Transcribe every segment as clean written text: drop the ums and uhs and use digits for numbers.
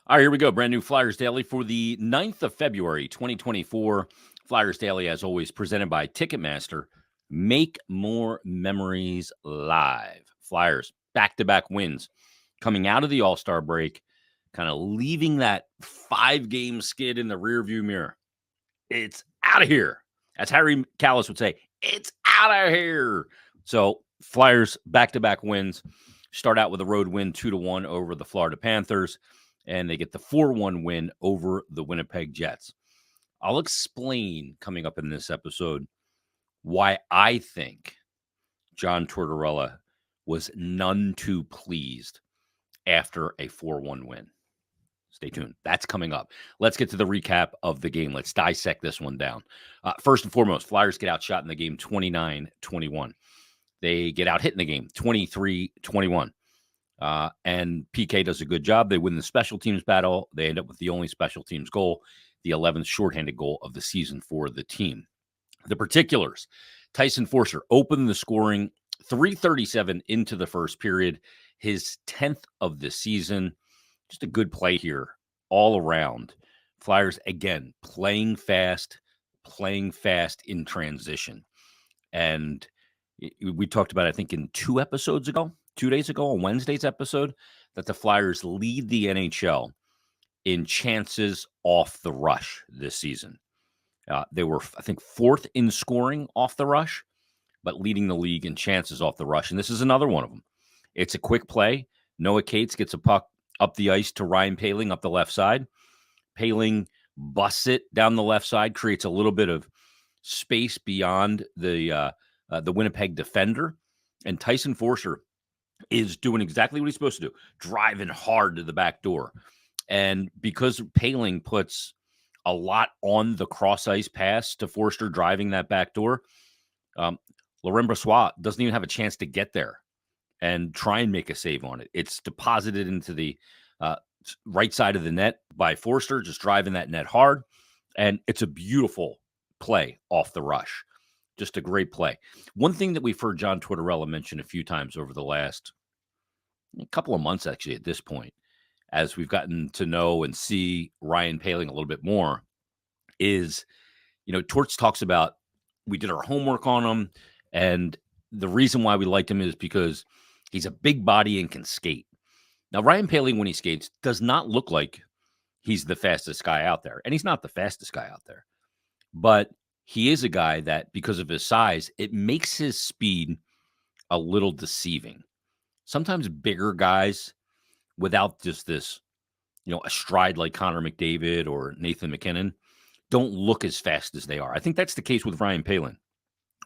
All right, here we go. Brand new Flyers Daily for the 9th of February, 2024. Flyers Daily, as always, presented by Ticketmaster. Make more memories live. Flyers, back-to-back wins coming out of the All-Star break, kind of leaving that 5-game skid in the rearview mirror. It's out of here. As Harry Callis would say, it's out of here. So Flyers, back-to-back wins. Start out with a road win, 2-1 over the Florida Panthers, and they get the 4-1 win over the Winnipeg Jets. I'll explain coming up in this episode why I think John Tortorella was none too pleased after a 4-1 win. Stay tuned. That's coming up. Let's get to the recap of the game. Let's dissect this one down. First and foremost, Flyers get outshot in the game 29-21. They get out hit in the game 23-21. And PK does a good job. They win the special teams battle. They end up with the only special teams goal, the 11th shorthanded goal of the season for the team. The particulars: Tyson Foerster opened the scoring 3:37 into the first period, his 10th of the season. Just a good play here all around. Flyers, again, playing fast in transition. And we talked about, I think, in 2 days ago, on Wednesday's episode, that the Flyers lead the NHL in chances off the rush this season. They were, I think, 4th in scoring off the rush, but leading the league in chances off the rush. And this is another one of them. It's a quick play. Noah Cates gets a puck up the ice to Ryan Poehling up the left side. Poehling busts it down the left side, creates a little bit of space beyond the Winnipeg defender. And Tyson Foerster is doing exactly what he's supposed to do, driving hard to the back door. And because Poehling puts a lot on the cross-ice pass to Foerster driving that back door, Laurent Brossoit doesn't even have a chance to get there and try and make a save on it. It's deposited into the right side of the net by Foerster, just driving that net hard. And it's a beautiful play off the rush. Just a great play. One thing that we've heard John Tortorella mention a few times over the last couple of months, actually, at this point, as we've gotten to know and see Ryan Poehling a little bit more, is, Torts talks about, we did our homework on him, and the reason why we liked him is because he's a big body and can skate. Now, Ryan Poehling, when he skates, does not look like he's the fastest guy out there, and he's not the fastest guy out there. But he is a guy that, because of his size, it makes his speed a little deceiving. Sometimes bigger guys, without just this, a stride like Connor McDavid or Nathan McKinnon, don't look as fast as they are. I think that's the case with Ryan Poehling.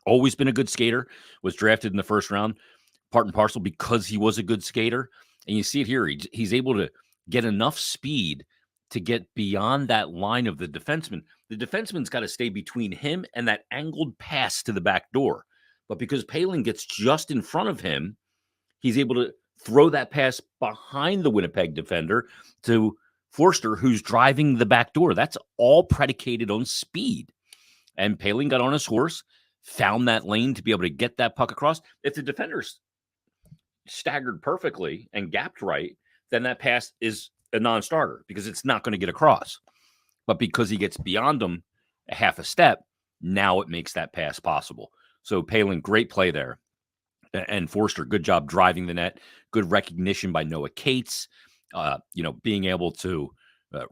Always been a good skater, was drafted in the first round, part and parcel because he was a good skater. And you see it here. He's able to get enough speed to get beyond that line of the defenseman. The defenseman's got to stay between him and that angled pass to the back door. But because Poehling gets just in front of him, he's able to throw that pass behind the Winnipeg defender to Foerster, who's driving the back door. That's all predicated on speed. And Poehling got on his horse, found that lane to be able to get that puck across. If the defender's staggered perfectly and gapped right, then that pass is a non-starter because it's not going to get across. But because he gets beyond him a half a step, now it makes that pass possible. So Poehling, great play there. And Foerster, good job driving the net. Good recognition by Noah Cates, being able to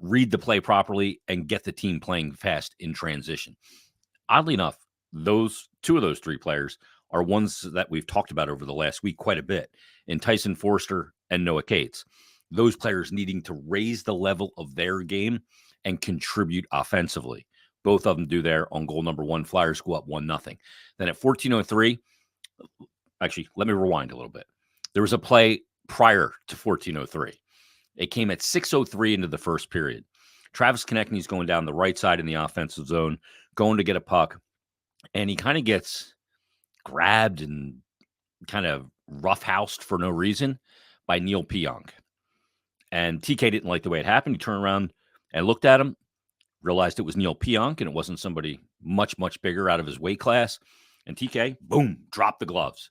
read the play properly and get the team playing fast in transition. Oddly enough, those 2 of those 3 players are ones that we've talked about over the last week quite a bit, in Tyson Foerster and Noah Cates. Those players needing to raise the level of their game and contribute offensively. Both of them do there on goal number 1. Flyers go up 1-0. Then at 14:03, actually, let me rewind a little bit. There was a play prior to 14:03. It came at 6:03 into the first period. Travis Konechny's going down the right side in the offensive zone, going to get a puck, and he kind of gets grabbed and kind of roughhoused for no reason by Neil Pionk. And TK didn't like the way it happened. He turned around and looked at him, realized it was Neil Pionk, and it wasn't somebody much, much bigger out of his weight class. And TK, boom, dropped the gloves.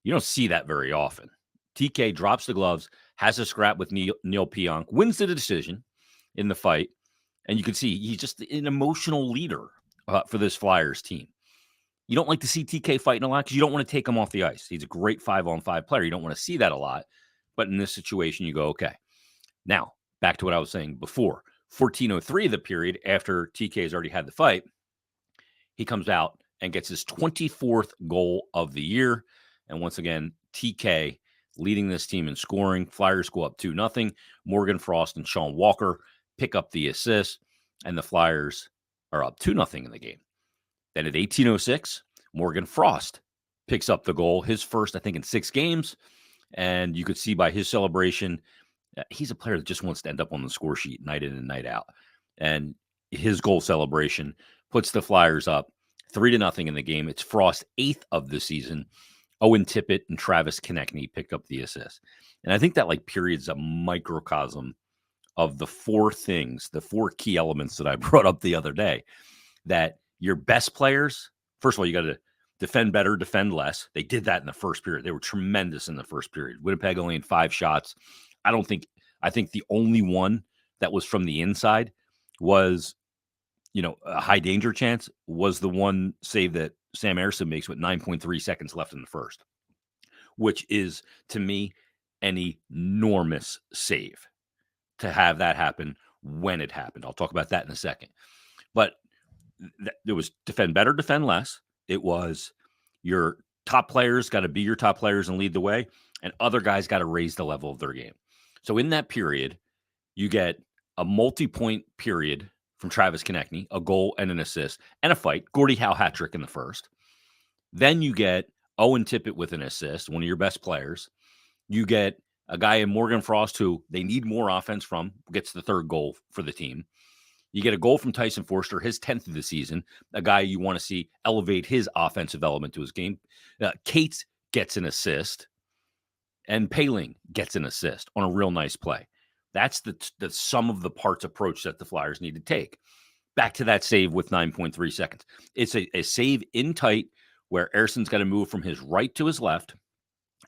You don't see that very often. TK drops the gloves, has a scrap with Neil Pionk, wins the decision in the fight. And you can see he's just an emotional leader for this Flyers team. You don't like to see TK fighting a lot because you don't want to take him off the ice. He's a great 5-on-5 player. You don't want to see that a lot. But in this situation, you go, okay. Now, back to what I was saying before. 14:03 of the period, after TK has already had the fight, he comes out and gets his 24th goal of the year. And once again, TK leading this team in scoring. Flyers go up 2-0. Morgan Frost and Sean Walker pick up the assist, and the Flyers are up 2-0 in the game. Then at 18:06, Morgan Frost picks up the goal, his first, I think, in 6 games. And you could see by his celebration, he's a player that just wants to end up on the score sheet night in and night out. And his goal celebration puts the Flyers up 3-0 in the game. It's Frost's 8th of the season. Owen Tippett and Travis Konechny picked up the assist. And I think that period's a microcosm of the 4 things, the 4 key elements that I brought up the other day, that your best players, first of all, you got to defend better, defend less. They did that in the first period. They were tremendous in the first period. Winnipeg only had 5 shots. I think the only one that was from the inside was, a high danger chance, was the one save that Sam Ersson makes with 9.3 seconds left in the first, which is, to me, an enormous save to have that happen when it happened. I'll talk about that in a second. But it was defend better, defend less. It was your top players got to be your top players and lead the way, and other guys got to raise the level of their game. So in that period, you get a multi-point period from Travis Konechny, a goal and an assist, and a fight. Gordie Howe hat trick in the first. Then you get Owen Tippett with an assist, one of your best players. You get a guy in Morgan Frost who they need more offense from, gets the 3rd goal for the team. You get a goal from Tyson Foerster, his 10th of the season, a guy you want to see elevate his offensive element to his game. Cates gets an assist, and Poehling gets an assist on a real nice play. That's the sum of the parts approach that the Flyers need to take. Back to that save with 9.3 seconds. It's a save in tight where Ersson's got to move from his right to his left,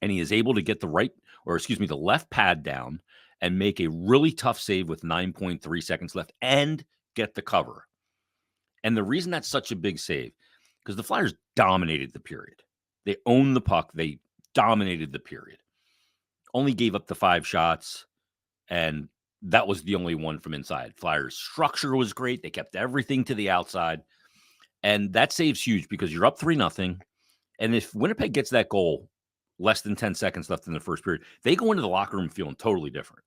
and he is able to get the left pad down and make a really tough save with 9.3 seconds left and get the cover. And the reason that's such a big save, because the Flyers dominated the period. They owned the puck. They dominated the period. Only gave up the 5 shots, and that was the only one from inside. Flyers' structure was great. They kept everything to the outside. And that save's huge because you're up 3-0. And if Winnipeg gets that goal less than 10 seconds left in the first period, they go into the locker room feeling totally different.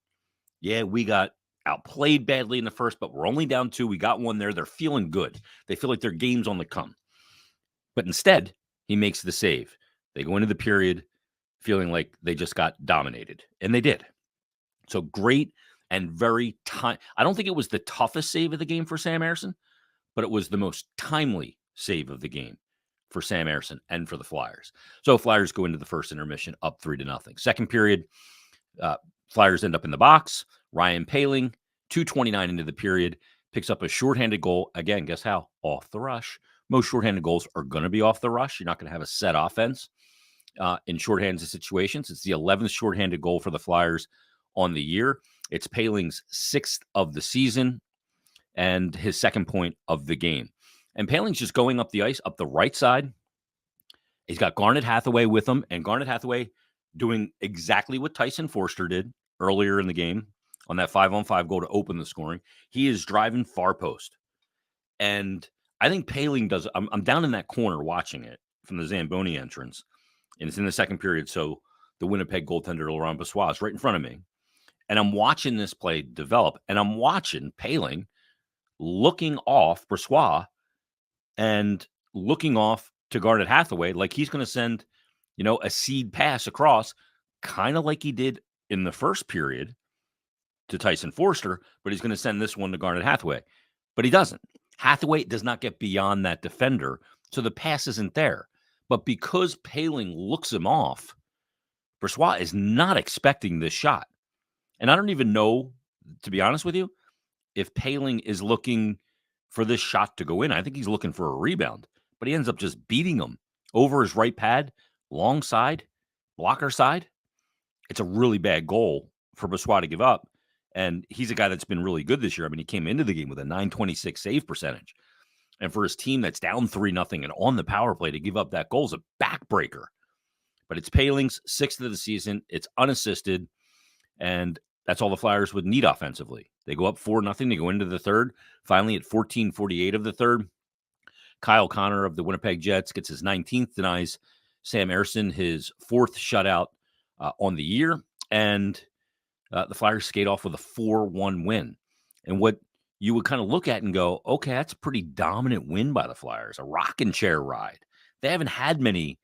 Yeah, we got outplayed badly in the first, but we're only down 2. We got 1 there. They're feeling good. They feel like their game's on the come. But instead, he makes the save. They go into the period feeling like they just got dominated, and they did. So great and very I don't think it was the toughest save of the game for Sam Ersson, but it was the most timely save of the game for Sam Ersson and for the Flyers. So Flyers go into the first intermission up 3-0. Second period, Flyers end up in the box. Ryan Poehling, 2:29 into the period, picks up a shorthanded goal. Again, guess how? Off the rush. Most shorthanded goals are going to be off the rush. You're not going to have a set offense in shorthanded situations. It's the 11th shorthanded goal for the Flyers on the year. It's Poehling's 6th of the season and his 2nd point of the game. And Poehling's just going up the ice, up the right side. He's got Garnet Hathaway with him, and Garnet Hathaway doing exactly what Tyson Foerster did earlier in the game on that 5-on-5 goal to open the scoring. He is driving far post. And I think Poehling does. I'm down in that corner watching it from the Zamboni entrance, and it's in the second period. So the Winnipeg goaltender, Laurent Brossoit, is right in front of me. And I'm watching this play develop, and I'm watching Poehling looking off Brossoit and looking off to Garnet Hathaway like he's going to send, a seed pass across, kind of like he did in the first period to Tyson Foerster, but he's going to send this one to Garnet Hathaway. But he doesn't. Hathaway does not get beyond that defender, so the pass isn't there. But because Poehling looks him off, Brossoit is not expecting this shot. And I don't even know, to be honest with you, if Poehling is looking for this shot to go in. I think he's looking for a rebound, but he ends up just beating him over his right pad, long side, blocker side. It's a really bad goal for Brossoit to give up. And he's a guy that's been really good this year. I mean, he came into the game with a .926 save percentage. And for his team that's down 3-0 and on the power play to give up that goal is a backbreaker. But it's Poehling's 6th of the season. It's unassisted. And that's all the Flyers would need offensively. They go up 4-0 to go into the third. Finally, at 14:48 of the third, Kyle Connor of the Winnipeg Jets gets his 19th, denies Sam Ersson his 4th shutout on the year. And the Flyers skate off with a 4-1 win. And what you would kind of look at and go, okay, that's a pretty dominant win by the Flyers, a rocking chair ride. They haven't had many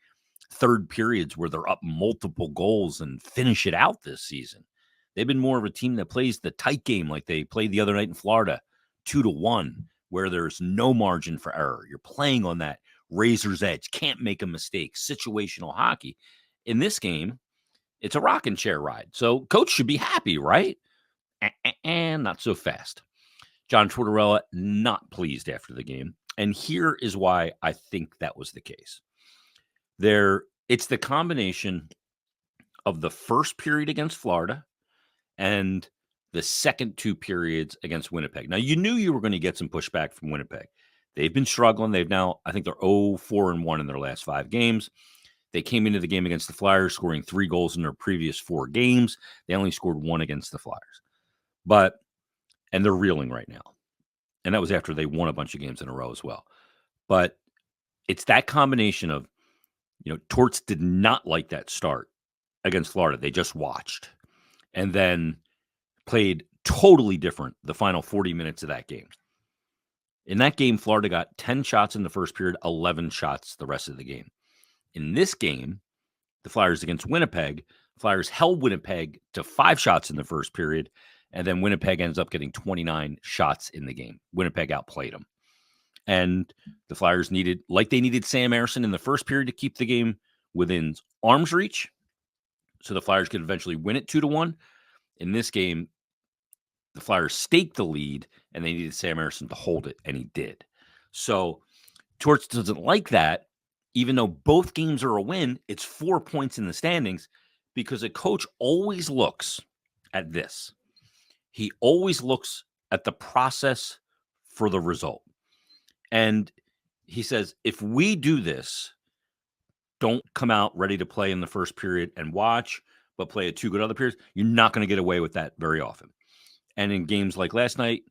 third periods where they're up multiple goals and finish it out this season. They've been more of a team that plays the tight game like they played the other night in Florida, 2-1, where there's no margin for error. You're playing on that razor's edge, can't make a mistake, situational hockey. In this game, it's a rocking chair ride. So coach should be happy, right? And not so fast. John Tortorella, not pleased after the game. And here is why I think that was the case. It's the combination of the first period against Florida and the second 2 periods against Winnipeg. Now, you knew you were going to get some pushback from Winnipeg. They've been struggling. I think they're 0-4-1 in their last 5 games. They came into the game against the Flyers scoring 3 goals in their previous 4 games. They only scored 1 against the Flyers. And they're reeling right now. And that was after they won a bunch of games in a row as well. But it's that combination of, Torts did not like that start against Florida. They just watched and then played totally different the final 40 minutes of that game. In that game, Florida got 10 shots in the first period, 11 shots the rest of the game. In this game, the Flyers against Winnipeg, Flyers held Winnipeg to 5 shots in the first period, and then Winnipeg ends up getting 29 shots in the game. Winnipeg outplayed them. And the Flyers needed Sam Ersson in the first period to keep the game within arm's reach, so the Flyers could eventually win it 2-1. In this game, the Flyers staked the lead, and they needed Sam Ersson to hold it, and he did. So Torts doesn't like that. Even though both games are a win, it's 4 points in the standings because a coach always looks at this. He always looks at the process for the result. And he says, if we do this, don't come out ready to play in the first period and watch, but play 2 good other periods, you're not going to get away with that very often. And in games like last night,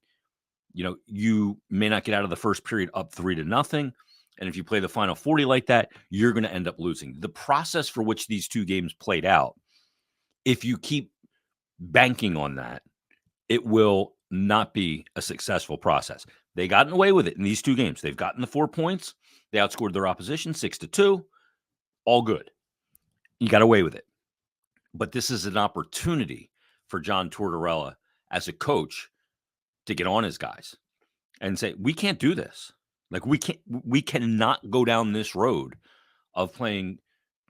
you may not get out of the first period up 3-0. And if you play the final 40 like that, you're going to end up losing. The process for which these 2 games played out, if you keep banking on that, it will not be a successful process. They gotten away with it in these 2 games. They've gotten the 4 points. They outscored their opposition 6-2. All good. You got away with it. But this is an opportunity for John Tortorella as a coach to get on his guys and say, we can't do this. Like we cannot go down this road of playing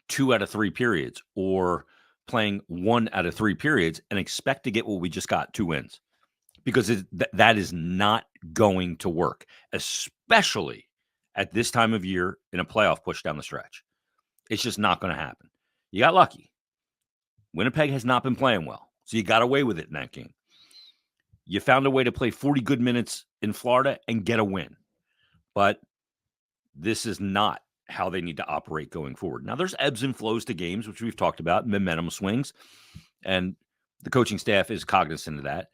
2 out of 3 periods or playing 1 out of 3 periods and expect to get what we just got, 2 wins, because that is not going to work, especially at this time of year in a playoff push down the stretch. It's just not going to happen. You got lucky. Winnipeg has not been playing well, so you got away with it in that game. You found a way to play 40 good minutes in Florida and get a win. But this is not how they need to operate going forward. Now, there's ebbs and flows to games, which we've talked about, momentum swings, and the coaching staff is cognizant of that.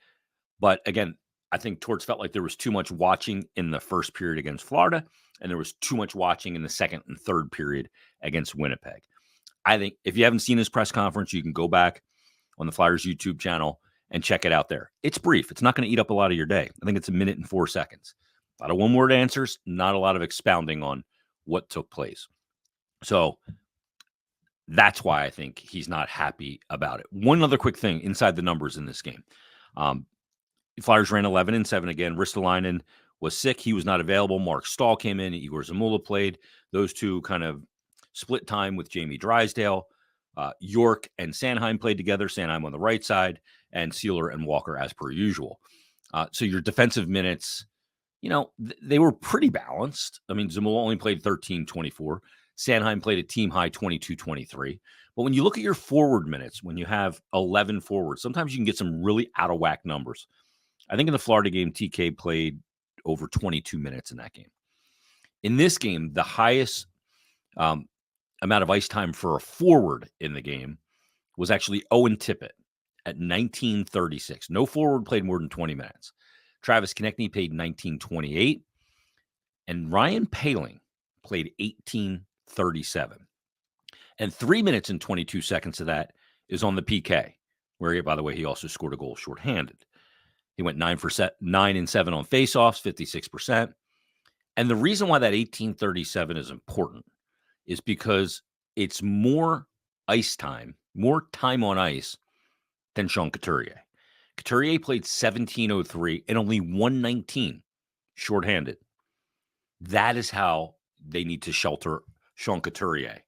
But again, I think Torts felt like there was too much watching in the first period against Florida, and there was too much watching in the second and third period against Winnipeg. I think if you haven't seen his press conference, you can go back on the Flyers YouTube channel and check it out there. It's brief. It's not going to eat up a lot of your day. I think it's 1 minute and 4 seconds. A lot of one-word answers, not a lot of expounding on what took place. So that's why I think he's not happy about it. One other quick thing inside the numbers in this game. Flyers ran 11-7 again. Ristolainen was sick. He was not available. Mark Stahl came in. Igor Zamula played. Those 2 kind of split time with Jamie Drysdale. York and Sanheim played together. Sanheim on the right side, and Sealer and Walker as per usual. So your defensive minutes, they were pretty balanced. I mean, Zamula only played 13-24. Sanheim played a team high 22-23. But when you look at your forward minutes, when you have 11 forwards, sometimes you can get some really out of whack numbers. I think in the Florida game, TK played over 22 minutes in that game. In this game, the highest amount of ice time for a forward in the game was actually Owen Tippett at 19:36. No forward played more than 20 minutes. Travis Konechny played 19:28. And Ryan Poehling played 18:37. And 3 minutes and 22 seconds of that is on the PK, where, by the way, he also scored a goal shorthanded. He went 9 and 7 on faceoffs, 56%. And the reason why that 18:37 is important is because it's more ice time, more time on ice than Sean Couturier. Couturier played 17:03 and only 119 shorthanded. That is how they need to shelter Sean Couturier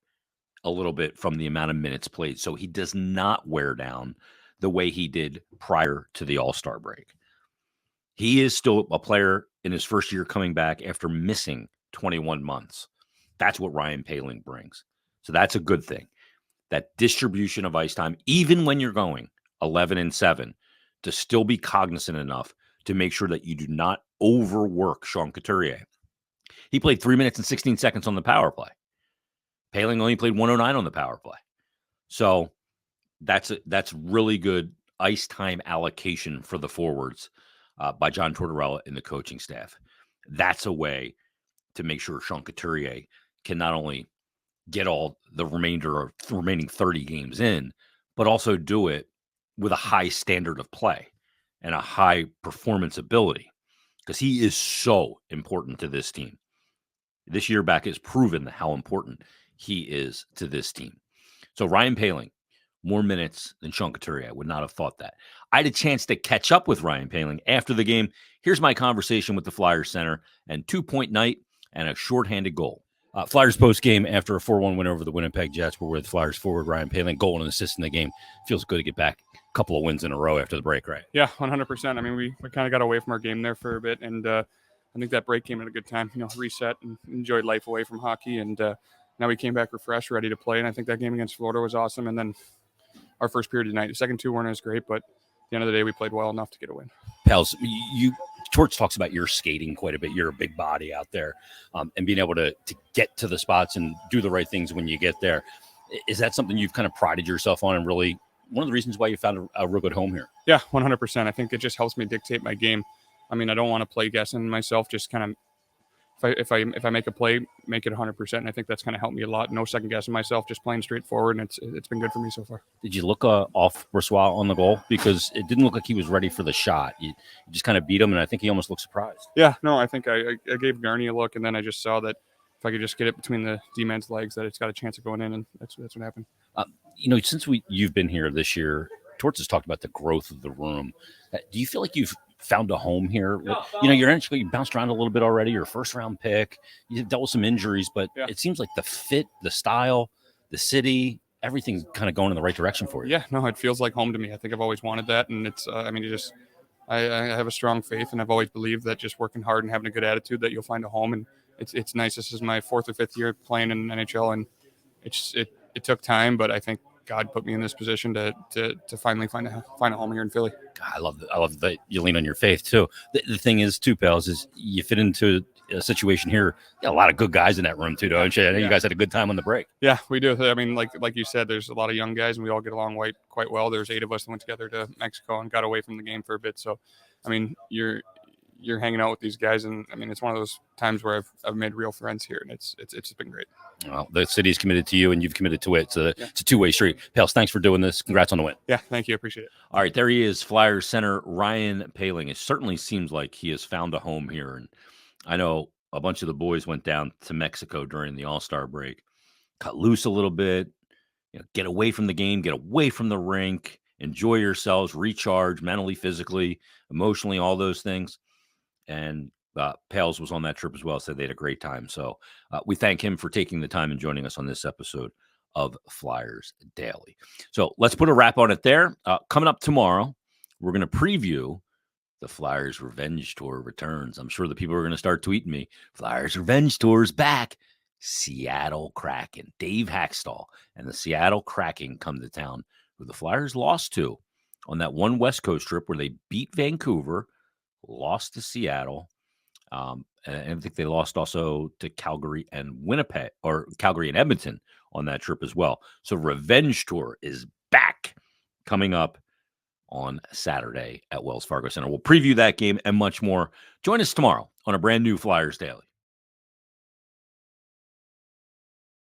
a little bit from the amount of minutes played, so he does not wear down the way he did prior to the All-Star break. He is still a player in his first year coming back after missing 21 months. That's what Ryan Poehling brings. So that's a good thing. That distribution of ice time, even when you're going 11 and 7, to still be cognizant enough to make sure that you do not overwork Sean Couturier. He played 3 minutes and 16 seconds on the power play. Poehling only played 109 on the power play. So that's really good ice time allocation for the forwards by John Tortorella and the coaching staff. That's a way to make sure Sean Couturier can not only get all the remaining 30 games in, but also do it with a high standard of play and a high performance ability, because he is so important to this team. This year back has proven how important he is to this team. So Ryan Poehling, more minutes than Sean Couturier. I would not have thought that. I had a chance to catch up with Ryan Poehling after the game. Here's my conversation with the Flyers center and 2-point night and a shorthanded goal. Flyers post game after a 4-1 win over the Winnipeg Jets. We're with Flyers forward Ryan Poehling, goal and assist in the game. Feels good to get back a couple of wins in a row after the break, right? Yeah, 100%. I mean, we kind of got away from our game there for a bit, and I think that break came at a good time. Reset and enjoyed life away from hockey, and now we came back refreshed, ready to play. And I think that game against Florida was awesome. And then our first period tonight, the second two weren't as great, but at the end of the day, we played well enough to get a win. Pals, Torch talks about your skating quite a bit. You're a big body out there, and being able to get to the spots and do the right things when you get there. Is that something you've kind of prided yourself on, and really one of the reasons why you found a real good home here? Yeah, 100%. I think it just helps me dictate my game. I mean, I don't want to play guessing myself, just kind of if I make a play, make it 100%. And I think that's kind of helped me a lot. No second guessing myself, just playing straight forward, and it's been good for me so far. Did you look off Brossoit on the goal? Because it didn't look like he was ready for the shot. You just kind of beat him, and I think he almost looked surprised. Yeah, no, I think I gave Garney a look, and then I just saw that if I could just get it between the D-men's legs, that it's got a chance of going in, and that's what happened. Since you've been here this year, Torts has talked about the growth of the room. Do you feel like you've found a home here? You bounced around a little bit already. You're a first-round pick. You've dealt with some injuries, but It seems like the fit, the style, the city, everything's kind of going in the right direction for you. Yeah, no, it feels like home to me. I think I've always wanted that, and it's I have a strong faith, and I've always believed that just working hard and having a good attitude that you'll find a home. And it's nice. This is my 4th or 5th year playing in NHL, and it took time, but I think God put me in this position to finally find a home here in Philly. I love that you lean on your faith too. The thing is too, pals, is you fit into a situation here. You got a lot of good guys in that room too, don't you? I know you guys had a good time on the break. Yeah, we do. I mean, like you said, there's a lot of young guys, and we all get along quite well. There's 8 of us that went together to Mexico and got away from the game for a bit. So, I mean, you're hanging out with these guys, and I mean, it's one of those times where I've made real friends here, and it's been great. Well, the city's committed to you, and you've committed to it. So it's a two-way street. Pals, thanks for doing this. Congrats on the win. Yeah, thank you. I appreciate it. All right, there he is, Flyers center Ryan Poehling. It certainly seems like he has found a home here, and I know a bunch of the boys went down to Mexico during the All-Star break, cut loose a little bit, get away from the game, get away from the rink, enjoy yourselves, recharge mentally, physically, emotionally, all those things. And Pales was on that trip as well, said they had a great time. So we thank him for taking the time and joining us on this episode of Flyers Daily. So let's put a wrap on it there. Coming up tomorrow, we're going to preview the Flyers Revenge Tour returns. I'm sure the people are going to start tweeting me, Flyers Revenge Tour is back. Seattle Kraken. Dave Hackstall and the Seattle Kraken come to town, who the Flyers lost to on that one West Coast trip where they beat Vancouver, lost to Seattle. And I think they lost also to Calgary and Winnipeg, or Calgary and Edmonton on that trip as well. So Revenge Tour is back, coming up on Saturday at Wells Fargo Center. We'll preview that game and much more. Join us tomorrow on a brand new Flyers Daily.